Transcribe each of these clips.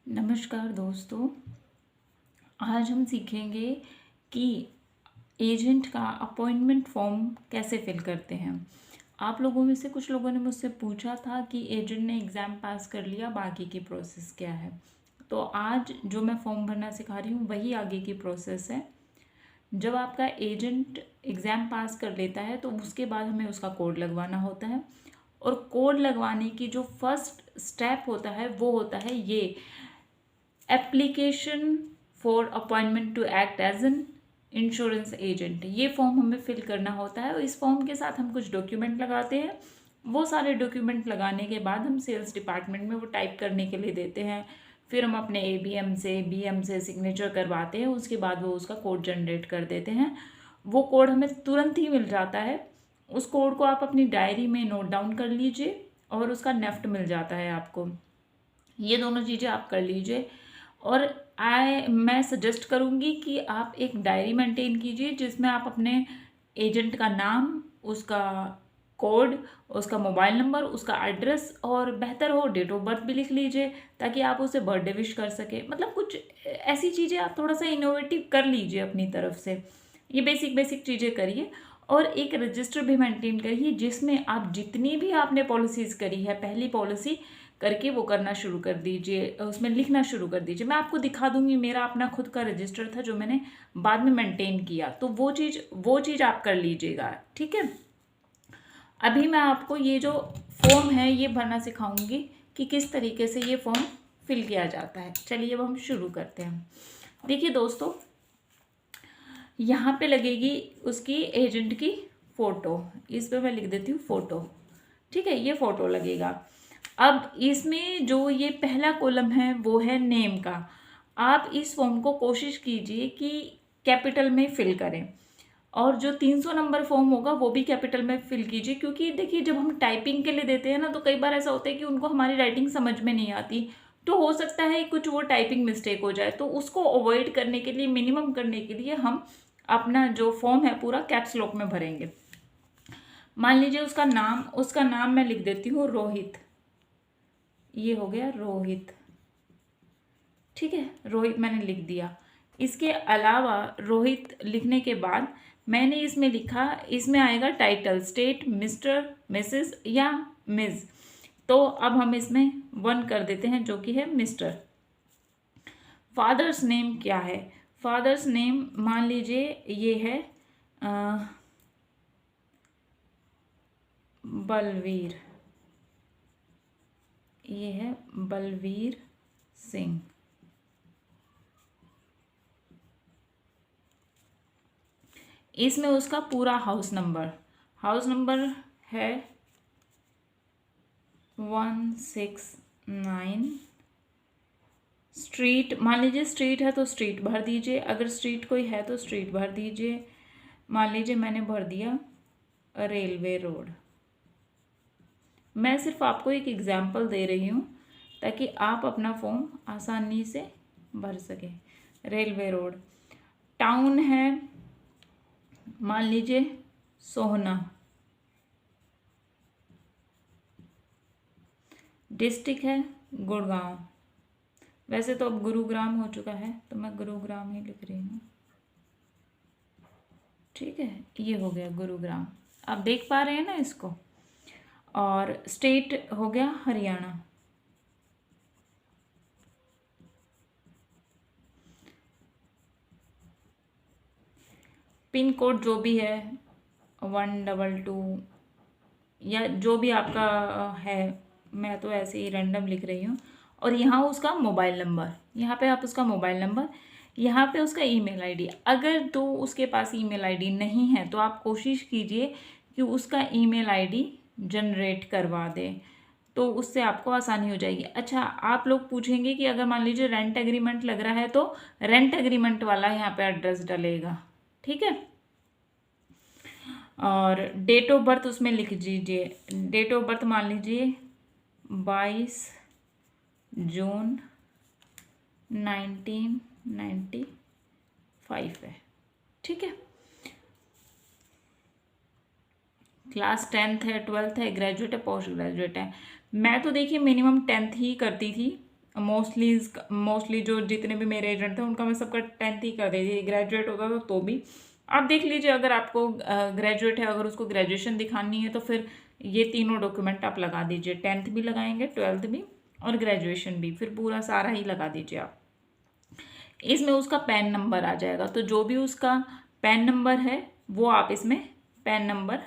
नमस्कार दोस्तों। आज हम सीखेंगे कि एजेंट का अपॉइंटमेंट फॉर्म कैसे फिल करते हैं। आप लोगों में से कुछ लोगों ने मुझसे पूछा था कि एजेंट ने एग्ज़ाम पास कर लिया, बाकी की प्रोसेस क्या है। तो आज जो मैं फॉर्म भरना सिखा रही हूँ वही आगे की प्रोसेस है। जब आपका एजेंट एग्ज़ाम पास कर लेता है तो उसके बाद हमें उसका कोड लगवाना होता है, और कोड लगवाने की जो फर्स्ट स्टेप होता है वो होता है ये application for appointment to act as an insurance agent. ये फॉर्म हमें फिल करना होता है और इस फॉर्म के साथ हम कुछ डॉक्यूमेंट लगाते हैं। वो सारे डॉक्यूमेंट लगाने के बाद हम सेल्स डिपार्टमेंट में वो टाइप करने के लिए देते हैं। फिर हम अपने एबीएम से बीएम से सिग्नेचर करवाते हैं, उसके बाद वो उसका कोड जनरेट कर देते हैं। वो कोड हमें तुरंत ही मिल जाता है। उस कोड को आप अपनी डायरी में नोट डाउन कर लीजिए और उसका नेफ्ट मिल जाता है आपको। ये दोनों चीज़ें आप कर लीजिए। और मैं सजेस्ट करूँगी कि आप एक डायरी मेंटेन कीजिए जिसमें आप अपने एजेंट का नाम, उसका कोड, उसका मोबाइल नंबर, उसका एड्रेस और बेहतर हो डेट ऑफ बर्थ भी लिख लीजिए ताकि आप उसे बर्थडे विश कर सके। मतलब कुछ ऐसी चीज़ें आप थोड़ा सा इनोवेटिव कर लीजिए अपनी तरफ से। ये बेसिक बेसिक चीज़ें करिए और एक रजिस्टर भी मेंटेन करिए जिसमें आप जितनी भी आपने पॉलिसीज़ करी है, पहली पॉलिसी करके वो करना शुरू कर दीजिए, उसमें लिखना शुरू कर दीजिए। मैं आपको दिखा दूंगी, मेरा अपना खुद का रजिस्टर था जो मैंने बाद में मेंटेन किया, तो वो चीज़ आप कर लीजिएगा, ठीक है। अभी मैं आपको ये जो फॉर्म है ये भरना सिखाऊंगी कि किस तरीके से ये फॉर्म फिल किया जाता है। चलिए अब हम शुरू करते हैं। देखिए दोस्तों, यहाँ पे लगेगी उसकी एजेंट की फ़ोटो। इस पर मैं लिख देती हूँ फ़ोटो, ठीक है। ये फ़ोटो लगेगा। अब इसमें जो ये पहला कॉलम है वो है नेम का। आप इस फॉर्म को कोशिश कीजिए कि कैपिटल में फिल करें, और जो 300 नंबर फॉर्म होगा वो भी कैपिटल में फिल कीजिए, क्योंकि देखिए जब हम टाइपिंग के लिए देते हैं ना तो कई बार ऐसा होता है कि उनको हमारी राइटिंग समझ में नहीं आती, तो हो सकता है कुछ वो टाइपिंग मिस्टेक हो जाए। तो उसको अवॉइड करने के लिए, मिनिमम करने के लिए हम अपना जो फॉर्म है पूरा कैप्स लॉक में भरेंगे। मान लीजिए उसका नाम मैं लिख देती हूँ रोहित। ये हो गया रोहित, ठीक है। रोहित मैंने लिख दिया। इसके अलावा रोहित लिखने के बाद मैंने इसमें लिखा, इसमें आएगा टाइटल, स्टेट, मिस्टर, मिसेस या मिस। तो अब हम इसमें 1 कर देते हैं जो कि है मिस्टर। फादर्स नेम क्या है? फादर्स नेम मान लीजिए ये है बलवीर। ये है बलवीर सिंह। इसमें उसका पूरा हाउस नंबर है 169। स्ट्रीट मान लीजिए स्ट्रीट है तो स्ट्रीट भर दीजिए, अगर स्ट्रीट कोई है तो स्ट्रीट भर दीजिए। मान लीजिए मैंने भर दिया रेलवे रोड। मैं सिर्फ आपको एक एग्जाम्पल दे रही हूँ ताकि आप अपना फॉर्म आसानी से भर सकें। Railway road. टाउन है मान लीजिए सोहना। डिस्ट्रिक्ट है गुड़गांव। वैसे तो अब गुरुग्राम हो चुका है तो मैं गुरुग्राम ही लिख रही हूँ, ठीक है। ये हो गया गुरुग्राम, आप देख पा रहे हैं ना इसको। और स्टेट हो गया हरियाणा। पिन कोड जो भी है 122 या जो भी आपका है, मैं तो ऐसे ही रैंडम लिख रही हूँ। और यहाँ उसका मोबाइल नंबर, यहाँ पे आप उसका मोबाइल नंबर, यहाँ पे उसका ईमेल आईडी। अगर तो उसके पास ईमेल आईडी नहीं है तो आप कोशिश कीजिए कि उसका ईमेल आईडी जनरेट करवा दें, तो उससे आपको आसानी हो जाएगी। अच्छा, आप लोग पूछेंगे कि अगर मान लीजिए रेंट एग्रीमेंट लग रहा है तो रेंट एग्रीमेंट वाला यहाँ पे एड्रेस डलेगा, ठीक है। और डेट ऑफ बर्थ उसमें लिख दीजिए। डेट ऑफ बर्थ मान लीजिए 22 जून 1995 है, ठीक है। क्लास 10th है, 12th है, ग्रेजुएट है, पोस्ट ग्रेजुएट है। मैं तो देखिए मिनिमम 10th ही करती थी, मोस्टली जो जितने भी मेरे एजेंट थे उनका मैं सबका 10th ही कर देती थी। ग्रेजुएट होता तो भी आप देख लीजिए, अगर आपको ग्रेजुएट है, अगर उसको ग्रेजुएशन दिखानी है तो फिर ये तीनों डॉक्यूमेंट आप लगा दीजिए। 10th भी लगाएंगे, 12th भी और ग्रेजुएशन भी, फिर पूरा सारा ही लगा दीजिए आप। इसमें उसका पैन नंबर आ जाएगा, तो जो भी उसका पैन नंबर है वो आप इसमें पैन नंबर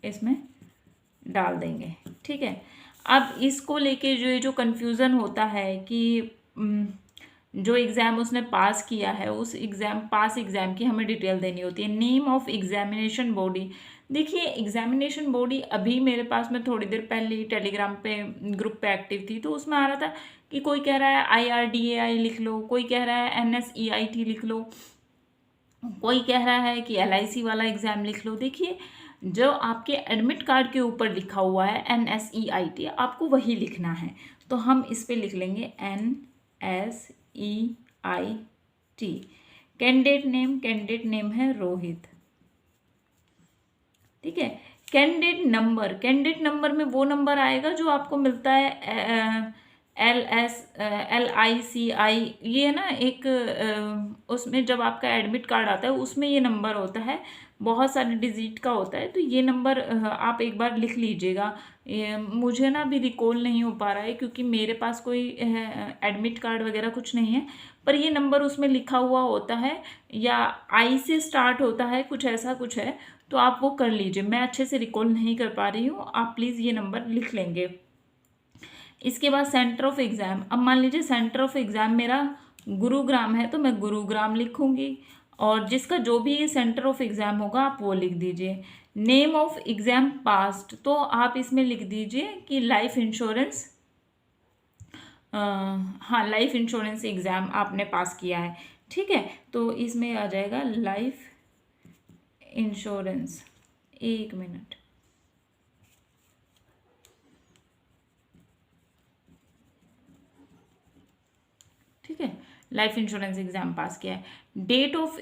इसमें डाल देंगे। ठीक है। अब इसको लेके जो कन्फ्यूज़न होता है कि जो एग्ज़ाम उसने पास किया है उस पास एग्ज़ाम की हमें डिटेल देनी होती है। नेम ऑफ एग्जामिनेशन बॉडी, देखिए एग्जामिनेशन बॉडी अभी मेरे पास में थोड़ी देर पहले ही टेलीग्राम पे ग्रुप पे एक्टिव थी, तो उसमें आ रहा था कि कोई कह रहा है IRDAI लिख लो, कोई कह रहा है NSEIT लिख लो, कोई कह रहा है कि LIC वाला एग्ज़ाम लिख लो। देखिए जो आपके एडमिट कार्ड के ऊपर लिखा हुआ है NSEIT, आपको वही लिखना है। तो हम इस पे लिख लेंगे NSEIT। कैंडिडेट नेम है रोहित। ठीक है। कैंडिडेट नंबर में वो नंबर आएगा जो आपको मिलता है LICI, ये ना एक उसमें जब आपका एडमिट कार्ड आता है उसमें ये नंबर होता है, बहुत सारे डिजिट का होता है। तो ये नंबर आप एक बार लिख लीजिएगा। मुझे ना अभी रिकॉल नहीं हो पा रहा है क्योंकि मेरे पास कोई एडमिट कार्ड वगैरह कुछ नहीं है, पर ये नंबर उसमें लिखा हुआ होता है, या I से स्टार्ट होता है, कुछ ऐसा कुछ है, तो आप वो कर लीजिए। मैं अच्छे से रिकॉल नहीं कर पा रही हूँ, आप प्लीज़ ये नंबर लिख लेंगे। इसके बाद सेंटर ऑफ एग्ज़ाम, अब मान लीजिए सेंटर ऑफ एग्ज़ाम मेरा गुरुग्राम है तो मैं गुरुग्राम लिखूंगी, और जिसका जो भी सेंटर ऑफ एग्ज़ाम होगा आप वो लिख दीजिए। नेम ऑफ एग्ज़ाम पास्ड, तो आप इसमें लिख दीजिए कि लाइफ इंश्योरेंस, हाँ लाइफ इंश्योरेंस एग्ज़ाम आपने पास किया है। ठीक है, तो इसमें आ जाएगा लाइफ इंश्योरेंस। एक मिनट, ठीक है, लाइफ इंश्योरेंस एग्ज़ाम पास किया है। डेट ऑफ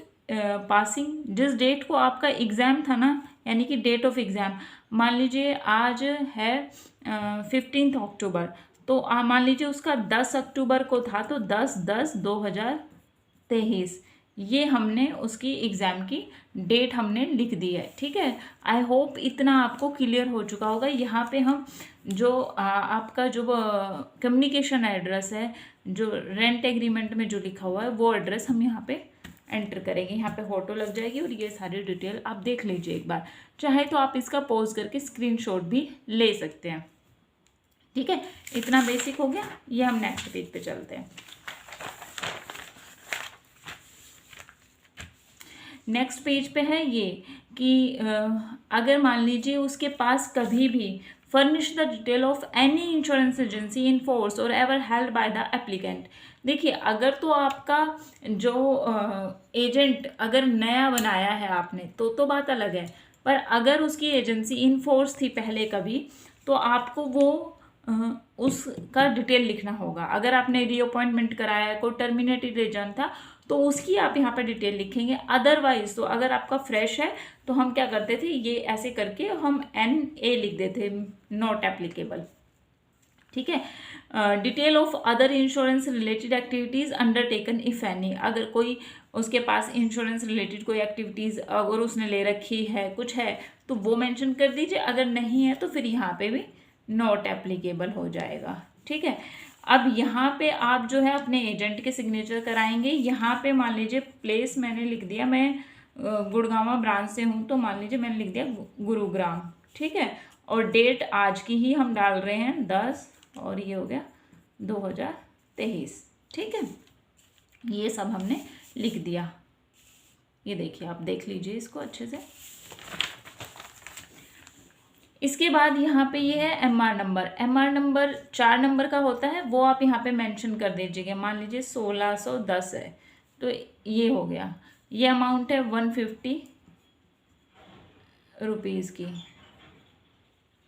पासिंग, जिस डेट को आपका एग्ज़ाम था ना, यानी कि डेट ऑफ एग्ज़ाम, मान लीजिए आज है 15 अक्टूबर, तो मान लीजिए उसका 10 अक्टूबर को था, तो 10/10/2023 ये हमने उसकी एग्ज़ाम की डेट हमने लिख दी है। ठीक है, आई होप इतना आपको क्लियर हो चुका होगा। यहाँ पे हम जो आपका जो कम्युनिकेशन एड्रेस है, जो रेंट एग्रीमेंट में जो लिखा हुआ है वो एड्रेस हम यहाँ पे एंटर करेंगे। यहाँ पे फोटो लग जाएगी और ये सारी डिटेल आप देख लीजिए एक बार, चाहे तो आप इसका पॉज करके स्क्रीनशॉट भी ले सकते हैं। ठीक है, इतना बेसिक हो गया। ये हम नेक्स्ट पेज पे चलते हैं। नेक्स्ट पेज पे है ये कि अगर मान लीजिए उसके पास कभी भी furnish the detail of any insurance agency in force और ever held by the applicant. देखिए अगर तो आपका जो एजेंट अगर नया बनाया है आपने तो बात अलग है, पर अगर उसकी एजेंसी इन फोर्स थी पहले कभी, तो आपको वो उसका डिटेल लिखना होगा। अगर आपने रीअपॉइंटमेंट कराया है, कोई टर्मिनेटेड एजेंट था, तो उसकी आप यहाँ पे डिटेल लिखेंगे। अदरवाइज तो अगर आपका फ्रेश है तो हम क्या करते थे, ये ऐसे करके हम NA लिख देते, नॉट एप्लीकेबल। ठीक है। Detail of other insurance related activities undertaken if any, अगर कोई उसके पास इंश्योरेंस रिलेटेड कोई एक्टिविटीज़ अगर उसने ले रखी है, कुछ है, तो वो मेंशन कर दीजिए। अगर नहीं है तो फिर यहाँ पे भी नॉट एप्लीकेबल हो जाएगा। ठीक है। अब यहाँ पे आप जो है अपने एजेंट के सिग्नेचर कराएंगे। यहाँ पे मान लीजिए प्लेस मैंने लिख दिया, मैं गुड़गांव ब्रांच से हूँ, तो मान लीजिए मैंने लिख दिया गुरुग्राम। ठीक है, और डेट आज की ही हम डाल रहे हैं 10, और ये हो गया 2023। ठीक है, ये सब हमने लिख दिया। ये देखिए, आप देख लीजिए इसको अच्छे से। इसके बाद यहाँ पे ये है MR number. MR number 4 number का होता है, वो आप यहाँ पे मेंशन कर दीजिएगा। मान लीजिए 1610 है, तो ये हो गया। ये अमाउंट है 150 रुपीज़ की।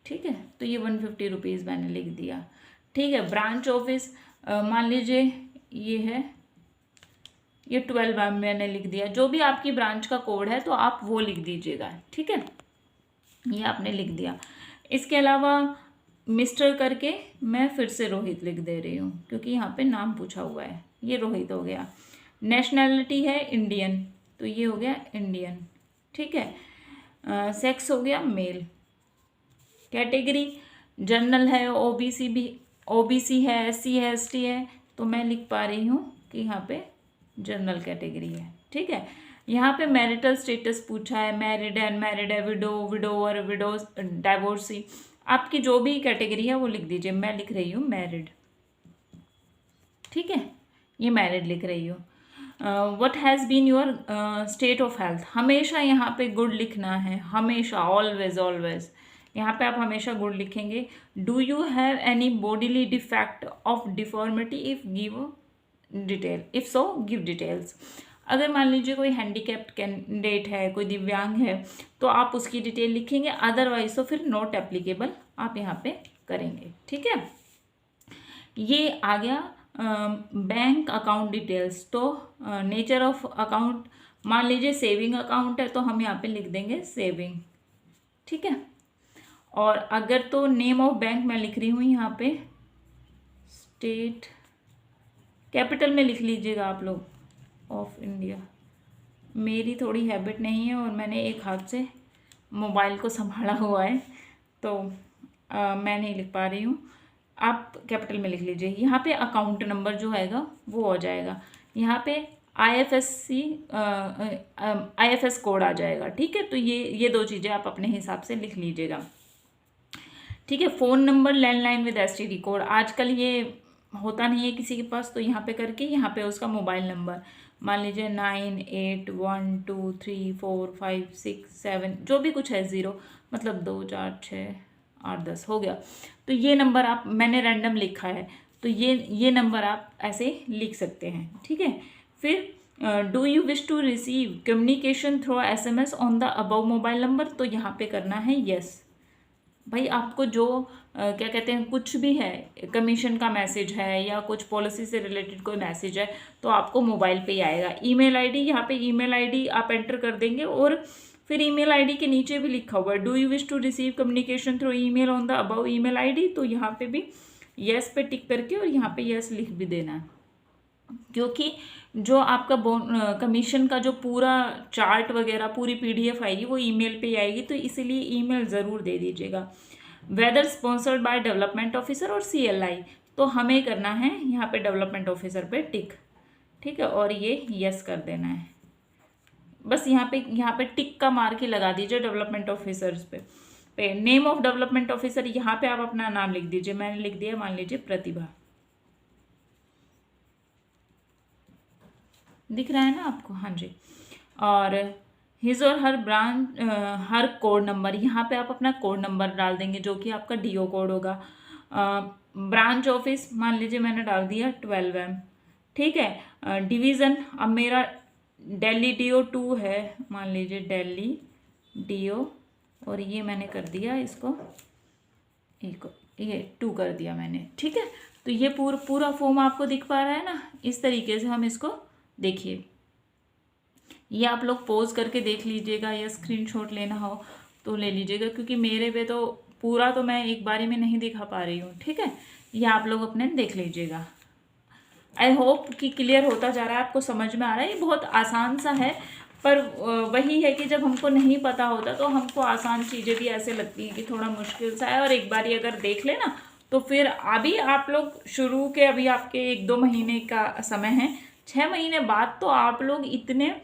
ठीक है, तो ये 150 रुपीज़ मैंने लिख दिया। ठीक है, ब्रांच ऑफिस मान लीजिए ये है, ये 12 मैंने लिख दिया। जो भी आपकी ब्रांच का कोड है तो आप वो लिख दीजिएगा। ठीक है, ये आपने लिख दिया। इसके अलावा मिस्टर करके मैं फिर से रोहित लिख दे रही हूँ क्योंकि यहाँ पे नाम पूछा हुआ है। ये रोहित हो गया। नेशनैलिटी है इंडियन, तो ये हो गया इंडियन। ठीक है। सेक्स हो गया मेल। कैटेगरी जनरल है, ओबीसी भी, ओबीसी है, एससी है, एसटी है, तो मैं लिख पा रही हूँ कि यहाँ पे जनरल कैटेगरी है। ठीक है। यहाँ पे मैरिटल स्टेटस पूछा है, मैरिड है, अनमैरिड है, विडो, विडोवर, विडो, डाइवोर्सी, आपकी जो भी कैटेगरी है वो लिख दीजिए। मैं लिख रही हूँ मैरिड। ठीक है, ये मैरिड लिख रही हूँ। What has been your state of health, हमेशा यहाँ पे गुड लिखना है, हमेशा, ऑलवेज ऑलवेज यहाँ पे आप हमेशा गुड लिखेंगे। Do you have any bodily defect of deformity, if give detail, if so give details. अगर मान लीजिए कोई हैंडीकैप्ड कैंडिडेट है, कोई दिव्यांग है, तो आप उसकी डिटेल लिखेंगे, अदरवाइज तो फिर नॉट एप्लीकेबल आप यहाँ पे करेंगे। ठीक है, ये आ गया बैंक अकाउंट डिटेल्स। तो नेचर ऑफ अकाउंट, मान लीजिए सेविंग अकाउंट है तो हम यहाँ पे लिख देंगे सेविंग। ठीक है, और अगर तो नेम ऑफ बैंक मैं लिख रही हूँ यहाँ पे स्टेट, कैपिटल में लिख लीजिएगा आप लोग, ऑफ इंडिया। मेरी थोड़ी हैबिट नहीं है और मैंने एक हाथ से मोबाइल को संभाला हुआ है, तो मैं नहीं लिख पा रही हूँ। आप कैपिटल में लिख लीजिए। यहाँ पे अकाउंट नंबर जो आएगा वो हो जाएगा। यहाँ पे IFS कोड आ जाएगा। ठीक है, तो ये दो चीज़ें आप अपने हिसाब से लिख लीजिएगा। ठीक है, phone number, landline with STD code, आजकल ये होता नहीं है किसी के पास, तो यहाँ पे करके यहाँ पे उसका मोबाइल नंबर, मान लीजिए 98123456 जो भी कुछ है, 0 मतलब 2 4 6 8 10 हो गया। तो ये नंबर आप, मैंने रैंडम लिखा है तो ये नंबर आप ऐसे लिख सकते हैं। ठीक है, फिर do you wish to receive communication through SMS on the above mobile number, तो यहाँ पे करना है यस। भाई आपको जो क्या कहते हैं, कुछ भी है, कमीशन का मैसेज है या कुछ पॉलिसी से रिलेटेड कोई मैसेज है, तो आपको मोबाइल पे ही आएगा। ईमेल आईडी, यहाँ पे ईमेल आईडी आप एंटर कर देंगे, और फिर ईमेल आईडी के नीचे भी लिखा हुआ है do you wish to receive communication through email on the above email ID, तो यहाँ पे भी येस पे टिक करके और यहाँ पे येस लिख भी देना है, क्योंकि जो आपका कमीशन का जो पूरा चार्ट वगैरह पूरी PDF आएगी वो ईमेल पे ही आएगी, तो इसीलिए ईमेल ज़रूर दे दीजिएगा। Whether sponsored by development officer और CLI, तो हमें करना है यहाँ पे डेवलपमेंट ऑफिसर पे टिक। ठीक है, और ये यस कर देना है। बस यहाँ पे टिक का मार्क ही लगा दीजिए डेवलपमेंट ऑफिसर्स पे। नेम ऑफ डेवलपमेंट ऑफिसर, यहाँ पे आप अपना नाम लिख दीजिए। मैंने लिख दिया, मान लीजिए प्रतिभा। दिख रहा है ना आपको? हाँ जी। और हिज और हर ब्रांच, हर कोड नंबर, यहाँ पे आप अपना कोड नंबर डाल देंगे जो कि आपका DO कोड होगा। ब्रांच ऑफिस, मान लीजिए मैंने डाल दिया 12M। ठीक है, डिवीज़न, अब मेरा दिल्ली DO 2 है, मान लीजिए दिल्ली DO, और ये मैंने कर दिया इसको, ये 2 कर दिया मैंने। ठीक है, तो ये पूरा फॉर्म आपको दिख पा रहा है ना? इस तरीके से हम इसको, देखिए, ये आप लोग पॉज करके देख लीजिएगा या स्क्रीनशॉट लेना हो तो ले लीजिएगा, क्योंकि मेरे पे तो पूरा तो मैं एक बारी में नहीं दिखा पा रही हूँ। ठीक है, ये आप लोग अपने देख लीजिएगा। आई होप कि क्लियर होता जा रहा है, आपको समझ में आ रहा है। ये बहुत आसान सा है, पर वही है कि जब हमको नहीं पता होता तो हमको आसान चीज़ें भी ऐसे लगती हैं कि थोड़ा मुश्किल सा है, और एक बारी अगर देख लेना तो फिर अभी आप लोग शुरू के, अभी आपके 1-2 महीने का समय है, 6 महीने बाद तो आप लोग इतने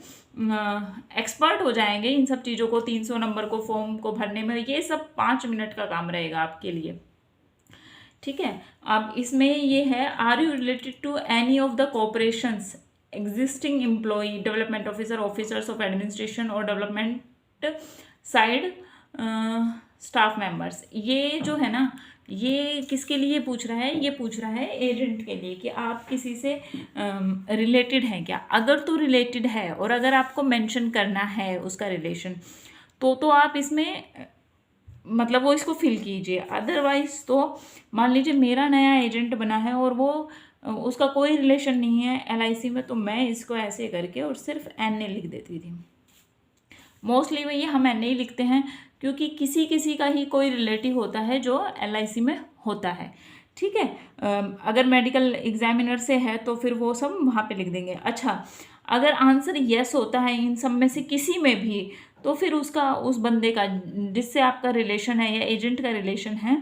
एक्सपर्ट हो जाएंगे इन सब चीज़ों को, 300 नंबर को फॉर्म को भरने में। ये सब 5 मिनट का काम रहेगा आपके लिए। ठीक है, अब इसमें ये है, are you related to any of the corporations existing employ, development officer, officers of administration और डेवलपमेंट साइड स्टाफ मेंबर्स। ये जो है ना, ये किसके लिए पूछ रहा है? ये पूछ रहा है एजेंट के लिए कि आप किसी से रिलेटेड हैं क्या। अगर तो रिलेटेड है और अगर आपको मेंशन करना है उसका रिलेशन, तो आप इसमें मतलब वो इसको फिल कीजिए। अदरवाइज तो मान लीजिए मेरा नया एजेंट बना है और वो उसका कोई रिलेशन नहीं है LIC में, तो मैं इसको ऐसे करके और सिर्फ NA लिख देती थी। मोस्टली ये हम NA ही लिखते हैं, क्योंकि किसी किसी का ही कोई रिलेटिव होता है जो LIC में होता है। ठीक है, अगर मेडिकल एग्जामिनर से है तो फिर वो सब वहाँ पे लिख देंगे। अच्छा, अगर आंसर यस होता है इन सब में से किसी में भी, तो फिर उसका, उस बंदे का जिससे आपका रिलेशन है या एजेंट का रिलेशन है,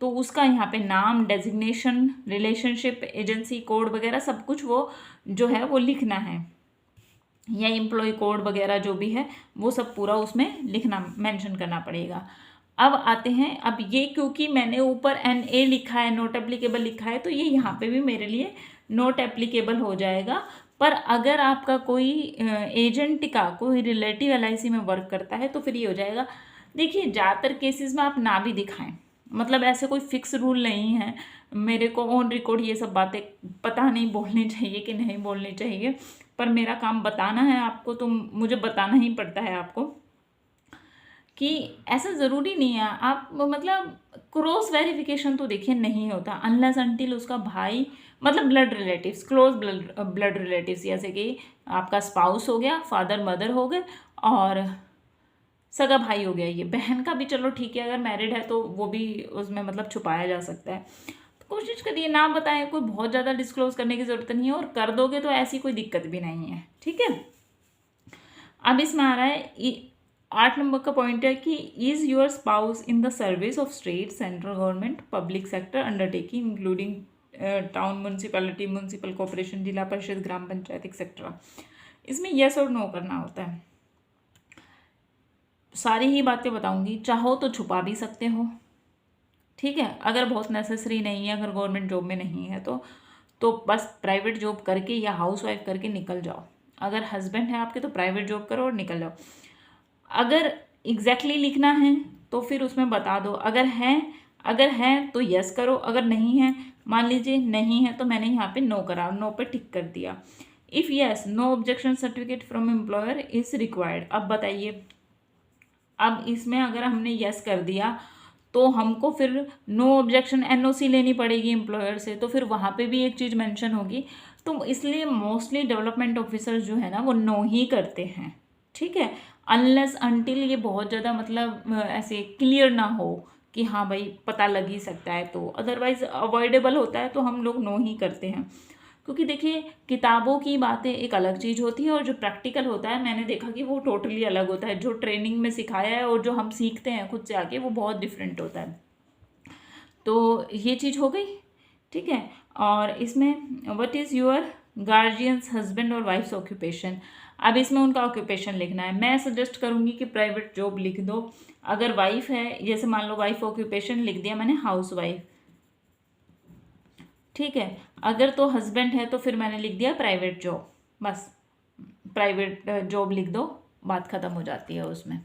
तो उसका यहाँ पे नाम, डेजिग्नेशन, रिलेशनशिप, एजेंसी कोड वगैरह सब कुछ वो जो है वो लिखना है, या एम्प्लॉय कोड वगैरह जो भी है वो सब पूरा उसमें लिखना, मेंशन करना पड़ेगा। अब आते हैं, अब ये क्योंकि मैंने ऊपर NA लिखा है, नॉट एप्लीकेबल लिखा है, तो ये यहाँ पे भी मेरे लिए नॉट एप्लीकेबल हो जाएगा। पर अगर आपका कोई एजेंट का कोई रिलेटिव LIC में वर्क करता है तो फिर ये हो जाएगा। देखिए, ज़्यादातर केसेस में आप ना भी दिखाएं, मतलब ऐसे कोई फिक्स रूल नहीं है। मेरे को ऑन रिकॉर्ड ये सब बातें पता नहीं बोलनी चाहिए कि नहीं बोलनी चाहिए, पर मेरा काम बताना है आपको, तो मुझे बताना ही पड़ता है आपको कि ऐसा ज़रूरी नहीं है। आप मतलब क्रॉस वेरिफिकेशन तो देखिए नहीं होता अनलेस अनटिल उसका भाई, मतलब blood relatives, close blood relatives, जैसे कि आपका स्पाउस हो गया, फादर मदर हो गए, और सगा भाई हो गया। ये बहन का भी चलो ठीक है, अगर मैरिड है तो वो भी उसमें मतलब छुपाया जा सकता है। तो कोशिश करिए ना बताएं, कोई बहुत ज़्यादा डिस्क्लोज करने की ज़रूरत नहीं है, और कर दोगे तो ऐसी कोई दिक्कत भी नहीं है। ठीक है, अब इसमें आ रहा है 8 नंबर का पॉइंट है कि is your spouse in the service of state, central government, public sector undertaking including town, municipality, municipal corporation, जिला परिषद, ग्राम पंचायत एक्सेट्रा। इसमें येस और नो करना होता है। सारी ही बातें बताऊंगी, चाहो तो छुपा भी सकते हो। ठीक है, अगर बहुत नेसेसरी नहीं है, अगर गवर्नमेंट जॉब में नहीं है तो बस प्राइवेट जॉब करके या हाउस वाइफ करके निकल जाओ। अगर हस्बैंड है आपके तो प्राइवेट जॉब करो और निकल जाओ। अगर एग्जैक्टली लिखना है तो फिर उसमें बता दो, अगर है तो यस करो, अगर नहीं है, मान लीजिए नहीं है, तो मैंने यहाँ पे नो करा, नो पे टिक कर दिया। If yes, no objection certificate from employer is required. अब बताइए, अब इसमें अगर हमने यस कर दिया तो हमको फिर नो ऑब्जेक्शन NOC लेनी पड़ेगी एम्प्लॉयर से, तो फिर वहाँ पे भी एक चीज़ मेंशन होगी। तो इसलिए मोस्टली डेवलपमेंट ऑफिसर जो है ना वो नो ही करते हैं। ठीक है, अनलेस अनटिल ये बहुत ज़्यादा मतलब ऐसे क्लियर ना हो कि हाँ भाई पता लग ही सकता है, तो अदरवाइज अवॉइडेबल होता है तो हम लोग नो ही करते हैं। क्योंकि देखिए, किताबों की बातें एक अलग चीज़ होती है और जो प्रैक्टिकल होता है मैंने देखा कि वो टोटली अलग होता है। जो ट्रेनिंग में सिखाया है और जो हम सीखते हैं खुद से आके वो बहुत डिफरेंट होता है। तो ये चीज़ हो गई। ठीक है, और इसमें what is your guardians husband और वाइफ्स ऑक्यूपेशन। अब इसमें उनका ऑक्यूपेशन लिखना है। मैं सजेस्ट करूँगी कि प्राइवेट जॉब लिख दो। अगर वाइफ है, जैसे मान लो वाइफ ऑक्यूपेशन लिख दिया मैंने हाउस वाइफ। ठीक है, अगर तो हस्बैंड है तो फिर मैंने लिख दिया प्राइवेट जॉब, बस प्राइवेट जॉब लिख दो, बात ख़त्म हो जाती है उसमें।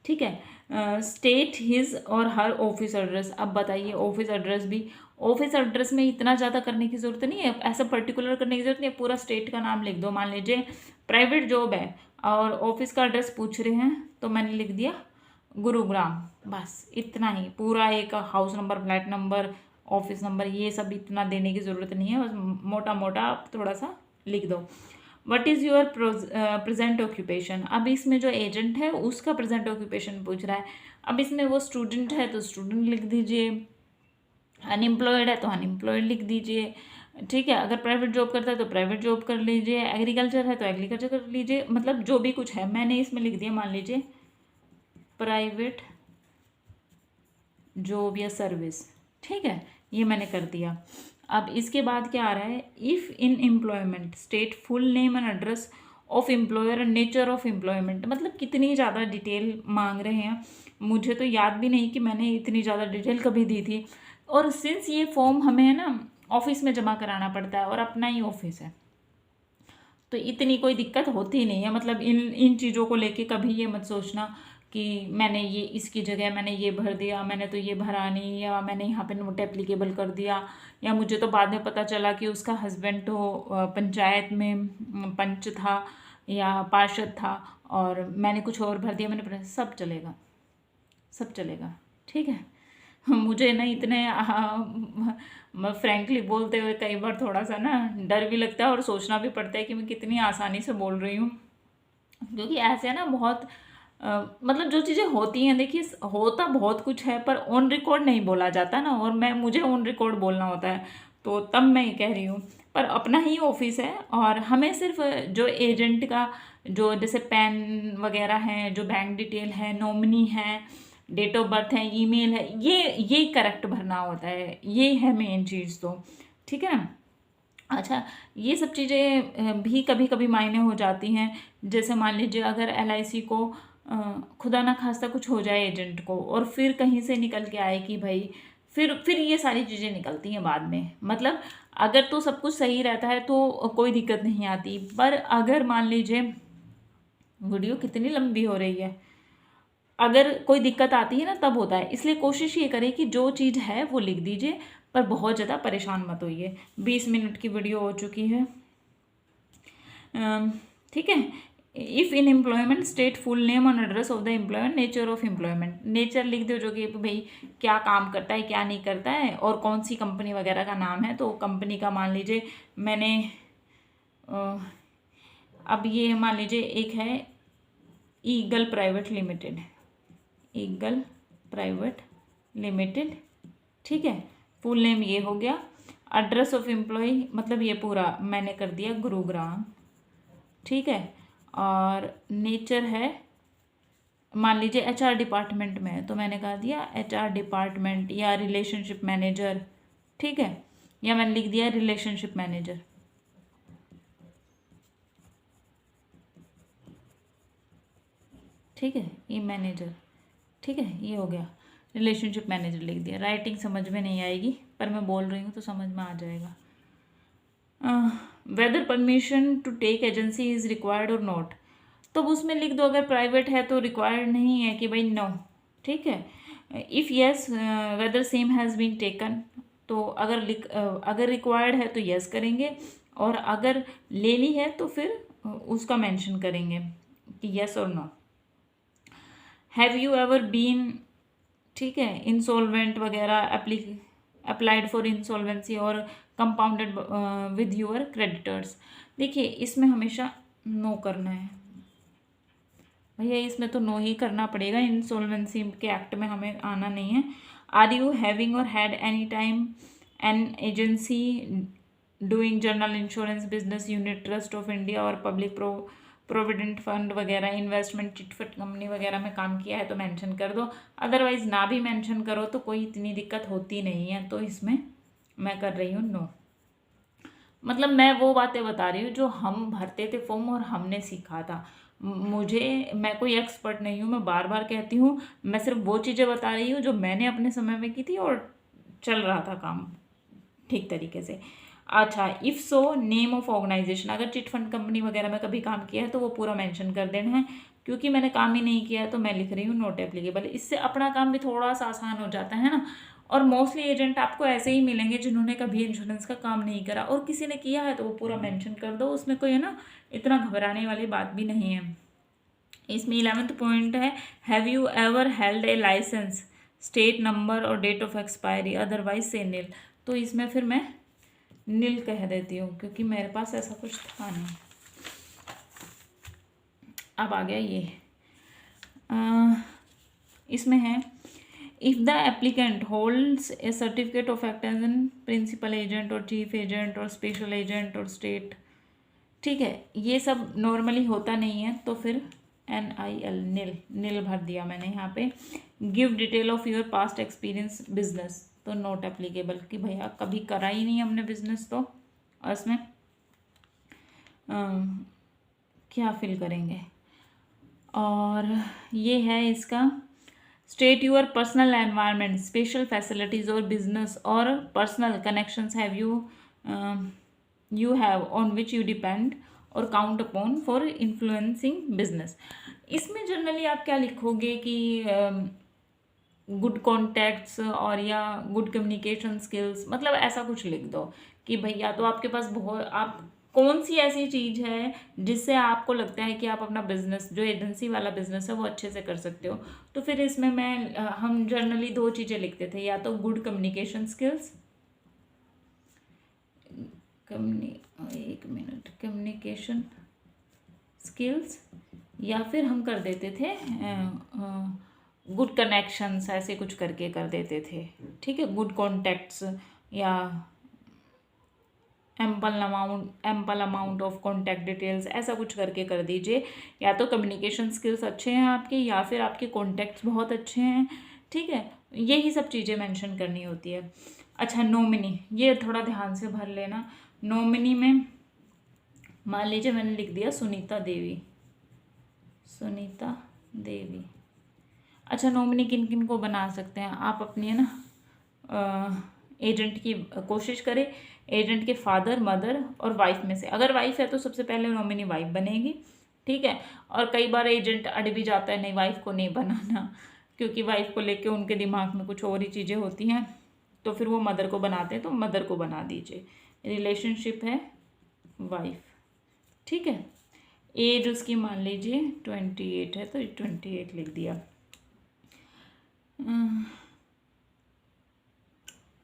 ठीक है, स्टेट हिज और हर ऑफिस एड्रेस। अब बताइए, ऑफिस एड्रेस भी, ऑफिस एड्रेस में इतना ज़्यादा करने की ज़रूरत नहीं है, ऐसा पर्टिकुलर करने की ज़रूरत नहीं है, पूरा स्टेट का नाम लिख दो। मान लीजिए प्राइवेट जॉब है और ऑफिस का एड्रेस पूछ रहे हैं तो मैंने लिख दिया गुरुग्राम, बस इतना ही। पूरा एक house number, flat number, office number, ये सब इतना देने की ज़रूरत नहीं है, बस मोटा मोटा आप थोड़ा सा लिख दो। What is your present occupation. अब इसमें जो एजेंट है उसका प्रेजेंट ऑक्यूपेशन पूछ रहा है। अब इसमें वो स्टूडेंट है तो स्टूडेंट लिख दीजिए, अनएम्प्लॉयड है तो अनएम्प्लॉयड लिख दीजिए। ठीक है, अगर प्राइवेट जॉब करता है तो प्राइवेट जॉब कर लीजिए, एग्रीकल्चर है तो एग्रीकल्चर कर लीजिए, मतलब जो भी कुछ है मैंने इसमें लिख दिया। मान लीजिए प्राइवेट जॉब या सर्विस। ठीक है, ये मैंने कर दिया। अब इसके बाद क्या आ रहा है, if in employment state full name and address of employer and nature of employment. मतलब कितनी ज़्यादा डिटेल मांग रहे हैं, मुझे तो याद भी नहीं कि मैंने इतनी ज़्यादा डिटेल कभी दी थी। और सिंस ये फॉर्म हमें है ना ऑफिस में जमा कराना पड़ता है और अपना ही ऑफिस है, तो इतनी कोई दिक्कत होती नहीं है। मतलब इन चीज़ों को लेके कभी ये मत सोचना कि मैंने ये इसकी जगह मैंने ये भर दिया, मैंने तो ये भरा नहीं, या मैंने यहाँ पे नोट एप्लीकेबल कर दिया, या मुझे तो बाद में पता चला कि उसका हस्बैंड तो पंचायत में पंच था या पार्षद था और मैंने कुछ और भर दिया, मैंने सब चलेगा, सब चलेगा। ठीक है, मुझे ना इतने फ्रैंकली बोलते हुए कई बार थोड़ा सा ना डर भी लगता है और सोचना भी पड़ता है कि मैं कितनी आसानी से बोल रही हूँ, क्योंकि ऐसे ना बहुत मतलब जो चीज़ें होती हैं, देखिए होता बहुत कुछ है पर ऑन रिकॉर्ड नहीं बोला जाता ना, और मुझे ऑन रिकॉर्ड बोलना होता है, तो तब मैं ये कह रही हूँ। पर अपना ही ऑफिस है और हमें सिर्फ जो एजेंट का जो जैसे पैन वगैरह है, जो बैंक डिटेल है, नॉमिनी है, डेट ऑफ बर्थ है, ईमेल है, ये करेक्ट भरना होता है, ये है मेन चीज़ तो, ठीक है ना। अच्छा, ये सब चीज़ें भी कभी कभी मायने हो जाती हैं। जैसे मान लीजिए अगर LIC को खुदा ना खास्ता कुछ हो जाए एजेंट को, और फिर कहीं से निकल के आए कि भाई, फिर ये सारी चीज़ें निकलती हैं बाद में। मतलब अगर तो सब कुछ सही रहता है तो कोई दिक्कत नहीं आती, पर अगर मान लीजिए, वीडियो कितनी लंबी हो रही है, अगर कोई दिक्कत आती है ना तब होता है। इसलिए कोशिश ये करें कि जो चीज़ है वो लिख दीजिए, पर बहुत ज़्यादा परेशान मत होइए। 20 मिनट की वीडियो हो चुकी है, ठीक है। If in employment state full name और address of the employer, nature of employment, nature लिख दो जो कि भाई क्या काम करता है क्या नहीं करता है, और कौन सी कंपनी वगैरह का नाम है। तो कंपनी का मान लीजिए मैंने अब ये मान लीजिए एक है eagle private limited, eagle private limited, ठीक है। फुल नेम ये हो गया, एड्रेस ऑफ एम्प्लॉय मतलब ये पूरा मैंने कर दिया गुरुग्राम, ठीक है। और नेचर है, मान लीजिए HR डिपार्टमेंट में है तो मैंने कहा दिया HR डिपार्टमेंट या रिलेशनशिप मैनेजर, ठीक है, या मैंने लिख दिया रिलेशनशिप मैनेजर, ठीक है, ये मैनेजर, ठीक है, ये हो गया रिलेशनशिप मैनेजर लिख दिया। राइटिंग समझ में नहीं आएगी पर मैं बोल रही हूँ तो समझ में आ जाएगा। Whether permission to take agency is required और नॉट, तो उसमें लिख दो अगर प्राइवेट है तो रिक्वायर्ड नहीं है कि भाई नो, ठीक है। If yes whether same has been taken, तो अगर रिक्वायर्ड है तो येस करेंगे, और अगर ले ली है तो फिर उसका मेंशन करेंगे कि येस और no. Have you ever been, ठीक है, इंसॉल्वेंट वगैरह, अप्लाइड फॉर इंसॉल्वेंसी और कंपाउंडेड विद योर क्रेडिटर्स। देखिए इसमें हमेशा नो करना है भैया, इसमें तो नो ही करना पड़ेगा, इंसॉल्वेंसी के एक्ट में हमें आना नहीं है। आर यू हैविंग और had any time an agency doing general insurance business unit trust of India और पब्लिक प्रोविडेंट फंड वगैरह, इन्वेस्टमेंट चिटफंड कंपनी वगैरह में काम किया है तो मेंशन कर दो, अदरवाइज ना भी मेंशन करो तो कोई इतनी दिक्कत होती नहीं है। तो इसमें मैं कर रही हूँ नो। मतलब मैं वो बातें बता रही हूँ जो हम भरते थे फॉर्म और हमने सीखा था। मैं कोई एक्सपर्ट नहीं हूँ, मैं बार बार कहती हूँ, मैं सिर्फ वो चीज़ें बता रही हूँ जो मैंने अपने समय में की थी और चल रहा था काम ठीक तरीके से। अच्छा, if so name of organisation, अगर चिट फंड कंपनी वगैरह में कभी काम किया है तो वो पूरा मेंशन कर देना है। क्योंकि मैंने काम ही नहीं किया है तो मैं लिख रही हूँ नॉट एप्लीकेबल, इससे अपना काम भी थोड़ा सा आसान हो जाता है ना। और मोस्टली एजेंट आपको ऐसे ही मिलेंगे जिन्होंने कभी इंश्योरेंस का काम नहीं करा, और किसी ने किया है तो वो पूरा मेंशन कर दो, उसमें कोई है ना इतना घबराने वाली बात भी नहीं है। इसमें 11th पॉइंट है, have you ever held a licence, state number और डेट ऑफ एक्सपायरी, अदरवाइज से नील। तो इसमें फिर मैं नील कह देती हूँ क्योंकि मेरे पास ऐसा कुछ था नहीं। अब आ गया ये, इसमें है, if the applicant holds a certificate of act as an principal agent और चीफ एजेंट और स्पेशल एजेंट और स्टेट, ठीक है, ये सब नॉर्मली होता नहीं है तो फिर NIL, नील भर दिया मैंने यहाँ पे। Give detail of your past experience business, तो नॉट एप्लीकेबल कि भैया कभी करा ही नहीं हमने बिजनेस, तो और इसमें क्या फिल करेंगे। और ये है इसका, state your personal environment, special facilities और बिजनेस और personal connections have you have on which you depend और count upon for influencing business. इसमें जनरली आप क्या लिखोगे कि गुड कॉन्टैक्ट्स और या गुड कम्युनिकेशन स्किल्स, मतलब ऐसा कुछ लिख दो कि भैया तो आपके पास बहुत, आप कौन सी ऐसी चीज़ है जिससे आपको लगता है कि आप अपना बिजनेस, जो एजेंसी वाला बिजनेस है वो अच्छे से कर सकते हो। तो फिर इसमें हम जनरली 2 चीज़ें लिखते थे, या तो good communication skills, communication skills, या फिर हम कर देते थे गुड कनेक्शंस, ऐसे कुछ करके कर देते थे, ठीक है, गुड कॉन्टैक्ट्स या ample amount of contact details, ऐसा कुछ करके कर दीजिए। या तो कम्युनिकेशन स्किल्स अच्छे हैं आपके, या फिर आपके कॉन्टैक्ट्स बहुत अच्छे हैं, ठीक है, यही सब चीज़ें मेंशन करनी होती है। अच्छा, नॉमिनी, ये थोड़ा ध्यान से भर लेना। नॉमिनी में मान लीजिए मैंने लिख दिया सुनीता देवी, सुनीता देवी। अच्छा, नॉमिनी किन किन को बना सकते हैं आप अपनी, है ना, एजेंट की कोशिश करें, एजेंट के फादर, मदर और वाइफ में से। अगर वाइफ है तो सबसे पहले नॉमिनी वाइफ बनेगी, ठीक है। और कई बार एजेंट अड़ भी जाता है, नहीं वाइफ को नहीं बनाना, क्योंकि वाइफ को लेके उनके दिमाग में कुछ और ही चीज़ें होती हैं, तो फिर वो मदर को बनाते हैं, तो मदर को बना दीजिए। रिलेशनशिप है वाइफ, ठीक है। एज उसकी मान लीजिए 28 है, तो 28 लिख दिया,